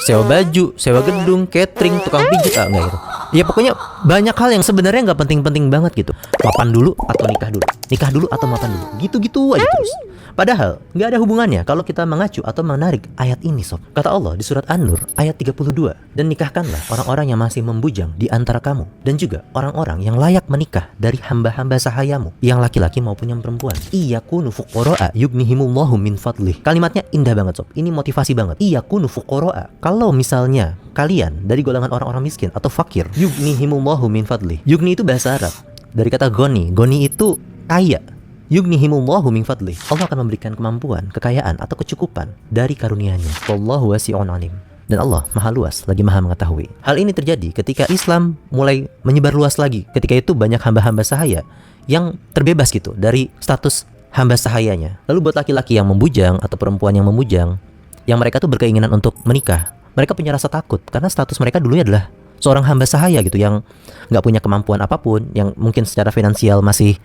sewa baju, sewa gedung, catering, tukang pijit, enggak gitu. Ya pokoknya banyak hal yang sebenarnya nggak penting-penting banget gitu. Mapan dulu atau nikah dulu, nikah dulu atau mapan dulu, gitu-gitu aja terus. Padahal nggak ada hubungannya kalau kita mengacu atau menarik ayat ini, sob. Kata Allah di surat An-Nur ayat 32, dan nikahkanlah orang-orang yang masih membujang di antara kamu, dan juga orang-orang yang layak menikah dari hamba-hamba sahayamu, yang laki-laki maupun yang perempuan. Iyakunu fuqara'a yughnihimullahu min fadlih. Kalimatnya indah banget, sob. Ini motivasi banget. Iyakunu fuqara'a. Kalau misalnya kalian dari golongan orang-orang miskin atau fakir, yughnihimullahu min fadlih. Yugni itu bahasa Arab dari kata goni. Goni itu kaya. Yughnihimullahu min fadlih. Allah akan memberikan kemampuan, kekayaan atau kecukupan dari karunia-Nya. Wallahu wasi'un alim. Dan Allah maha luas lagi maha mengetahui. Hal ini terjadi ketika Islam mulai menyebar luas lagi. Ketika itu banyak hamba-hamba sahaya yang terbebas gitu dari status hamba sahayanya. Lalu buat laki-laki yang membujang atau perempuan yang membujang, yang mereka tuh berkeinginan untuk menikah, mereka punya rasa takut karena status mereka dulunya adalah seorang hamba sahaya gitu, yang nggak punya kemampuan apapun, yang mungkin secara finansial masih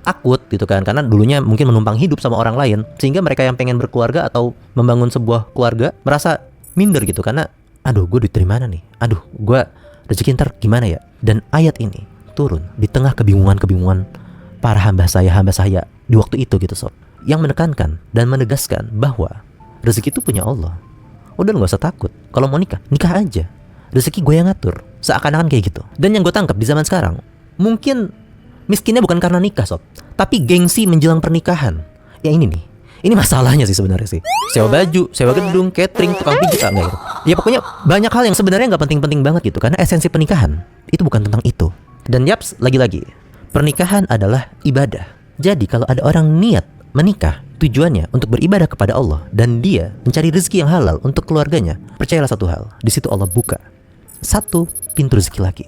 akut gitu kan, karena dulunya mungkin menumpang hidup sama orang lain, sehingga mereka yang pengen berkeluarga atau membangun sebuah keluarga merasa minder gitu, karena aduh gue duit dari mana nih, aduh gue rezeki ntar gimana ya. Dan ayat ini turun di tengah kebingungan para hamba saya di waktu itu gitu, sob, yang menekankan dan menegaskan bahwa rezeki itu punya Allah. Udah lu gak usah takut, kalau mau nikah, nikah aja, rezeki gue yang ngatur, seakan-akan kayak gitu. Dan yang gue tangkap di zaman sekarang, mungkin miskinnya bukan karena nikah, sob, tapi gengsi menjelang pernikahan. Ya ini nih, ini masalahnya sih sebenarnya sih. Sewa baju, sewa gedung, catering, tukang pijit, enggak gitu. Ya pokoknya banyak hal yang sebenarnya nggak penting-penting banget gitu, karena esensi pernikahan itu bukan tentang itu. Dan yaps, lagi-lagi, pernikahan adalah ibadah. Jadi kalau ada orang niat menikah, tujuannya untuk beribadah kepada Allah, dan dia mencari rezeki yang halal untuk keluarganya, percayalah satu hal, di situ Allah buka satu pintu rezeki lagi.